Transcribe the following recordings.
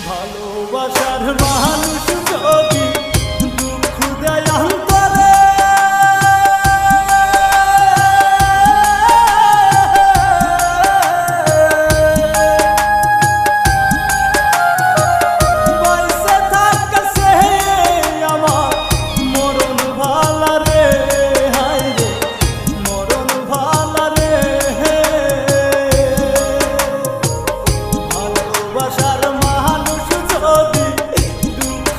ভালোবাসার মানুষ যদি দুঃখ দেয় অন্তরে, বয়সে থাকছে আমার মরণ ভালা রে, হায় রে মরণ ভালা রে। ভালোবাসার মানুষ যদি দুঃখ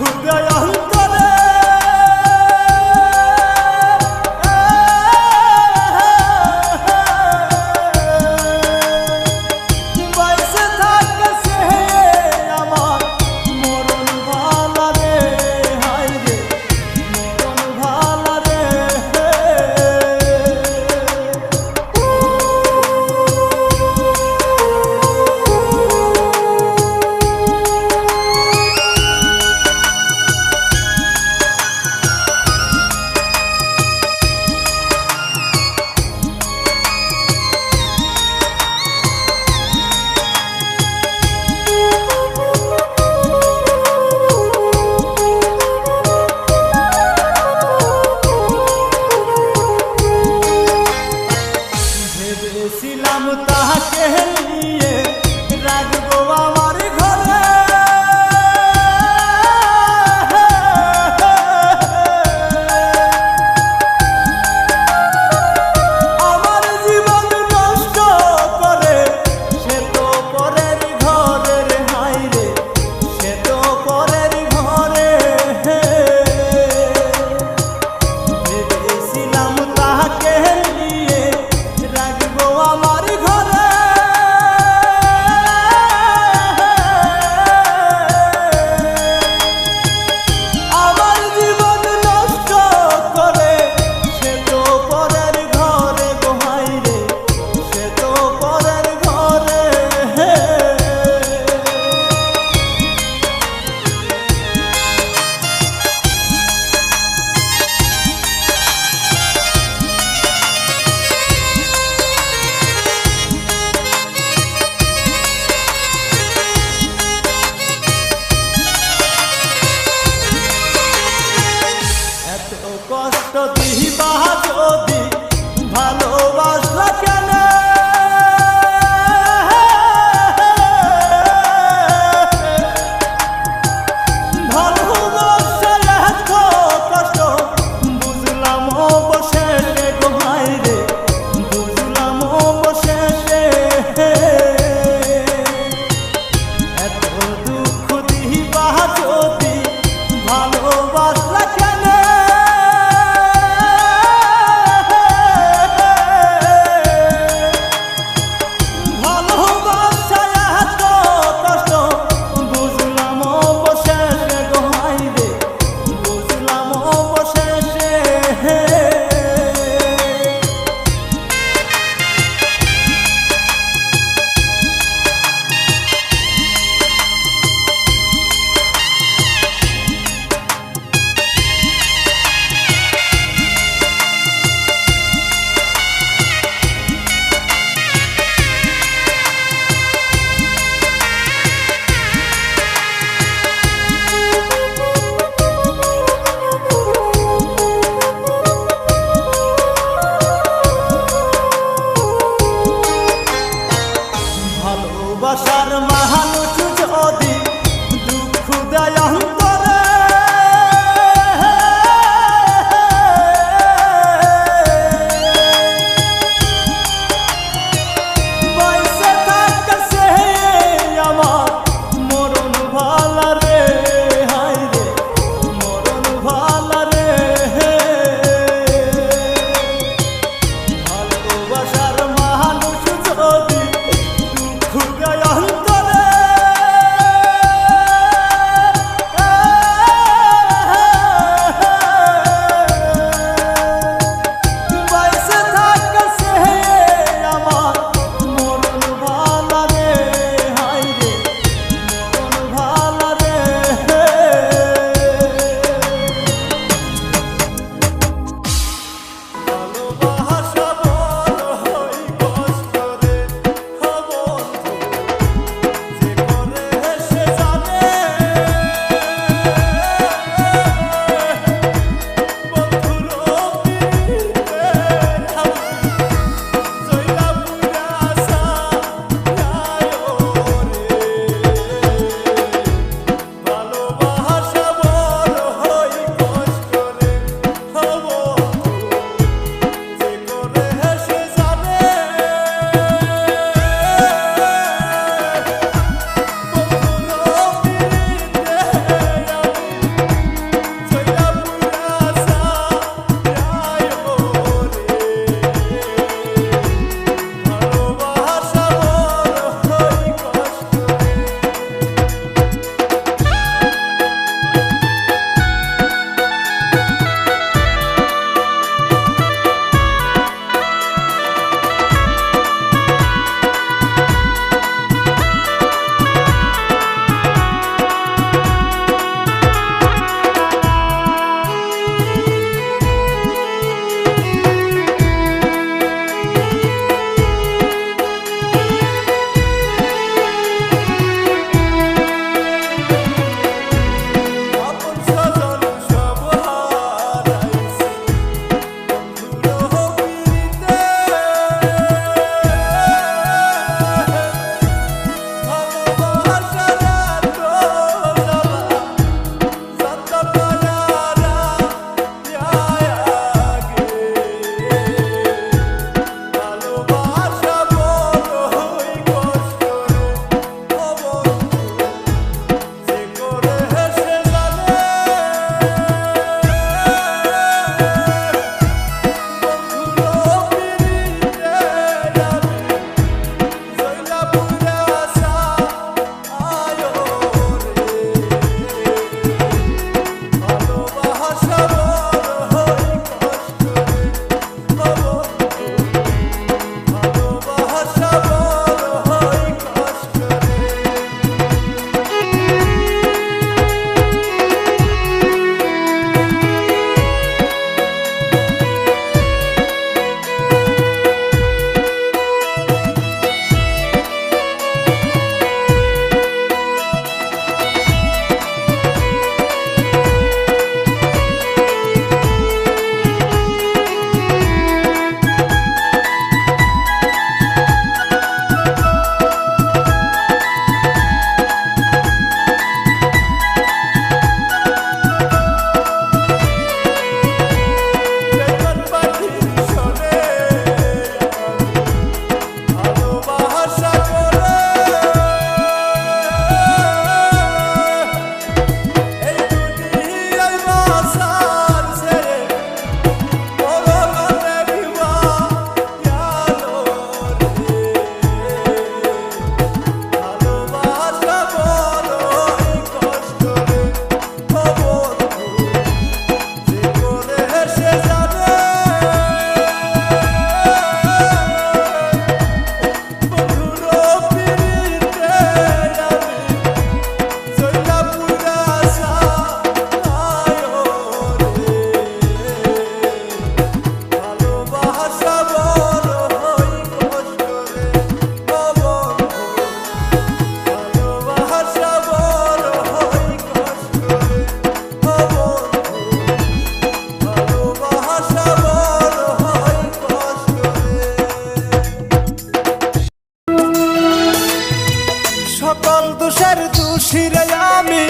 আমি,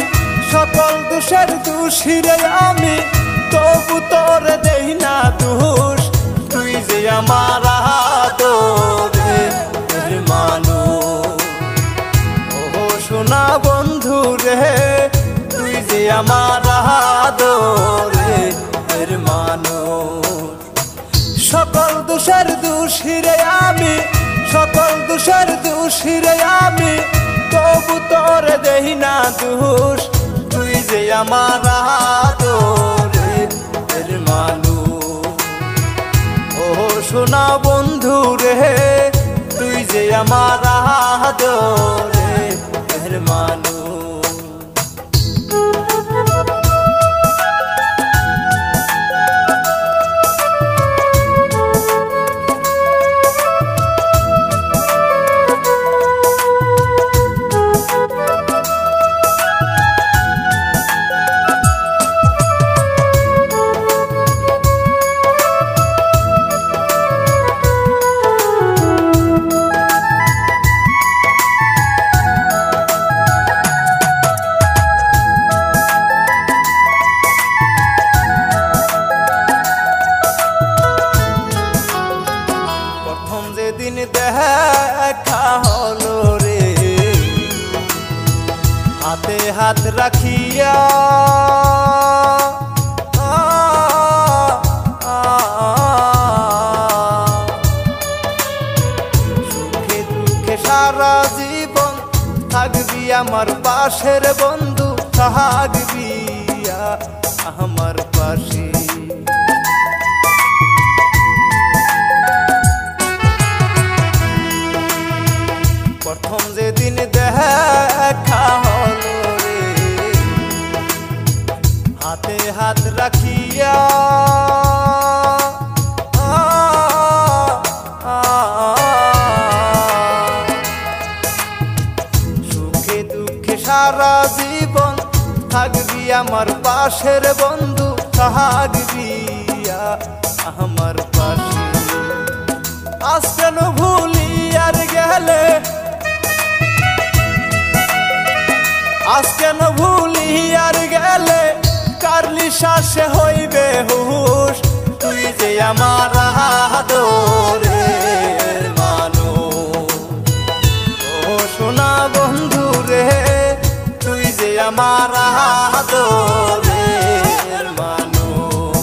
সকল দোষের দোষী রে আমি, তবু তোরে দেই না দোষ। তুই যে আমার আদরের মানুষ, ও সোনা বন্ধু রে, তুই যে আমার আদরের মানুষ। সকল দোষের দোষী রে আমি, সকল দোষের দোষী রে আমি, তবু তোরে দেই না দোষ। তুই যে আমার আদরের মানুষ, ও সোনা বন্ধু রে, তুই যে আমার আদরের মানুষ। যেদিন দেখা হলো রে, হাতে হাত রাখিয়া, সুখে দুঃখে সারা জীবন থাকবি আমার পাশের বন্ধু, থাকবি আমার পাশে। প্রথম যেদিন দেখা হলো রে, হাতে হাত রাখিয়া, সুখে দুঃখে সারা জীবন থাকবি আমার পাশের বন্ধু, থাকবি আমার পাশে। আজ কেন ভুলি আর গেলে, আজ কেন ভুলি আর গেলে, কারলি শ্বাসে হইবে হুশ। তুই যে আমার আদরের মানুষ, ও সোনা বন্ধু রে, তুই যে আমার আদরের মানুষ।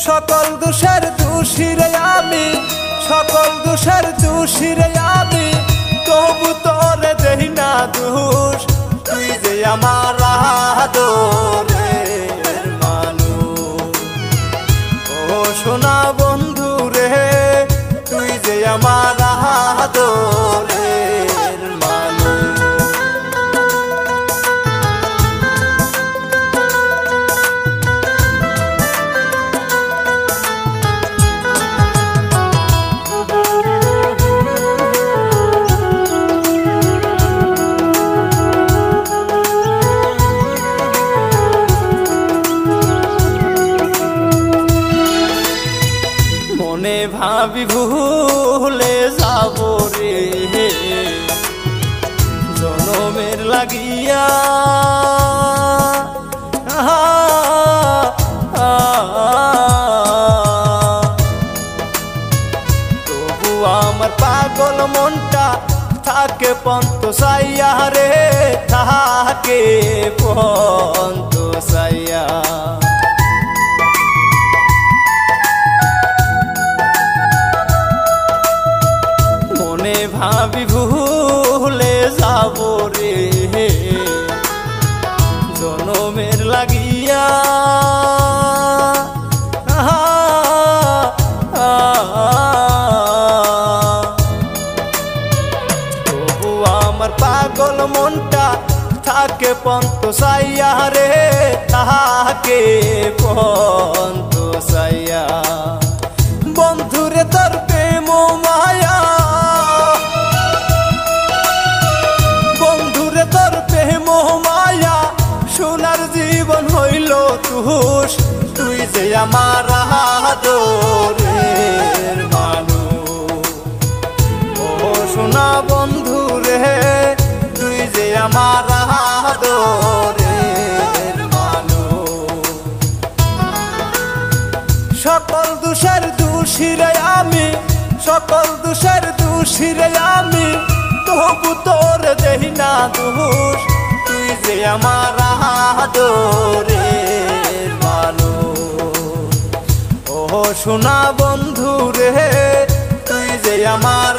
সকল দোষের দোষী রে আমি, সকল দোষের দোষী রে আমি, তবু তোরে দেই না দোষ। তুই যে আমার আদরের মানুষ, ও সোনা বন্ধু রে, তুই যে আমার আদরের মানুষ। মনে ভাবি ভুলে যাব রে, জনমের লাগিয়া, তবু আমার পাগল মনটা থাকে পন্ত সাইয়া রে, থাকে পন্ত সাইয়া। মনে ভাবি ভুলে যাব রে, জনমের লাগিয়া, তবু আমার পাগল মনটা থাকে পন্ত সাইয়া রে, থাকে পন্ত সাইয়া। বন্ধুরে তোর প্রেম মায়া, বন্ধুরে তোর প্রেম মায়া, সোনার জীবন হইল তুষ। তুই যে আমার আদরের মানুষ, ও সোনা বন্ধু রে, তুই যে আমার সকল দোষের দোষী রে আমি, তবু তোর দেই না দোষ। তুই যে আমার আদরের মানুষ, ও সোনা বন্ধু রে, তুই যে আমার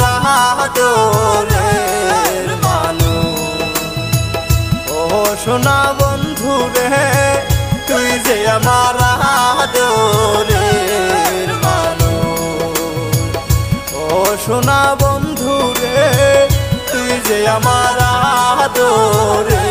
আদরের মানুষ। ও সোনা বন্ধু রে, তুই যে আমার আদরের মানুষ। ও সোনা বন্ধু রে, তুই যে আমার আদরের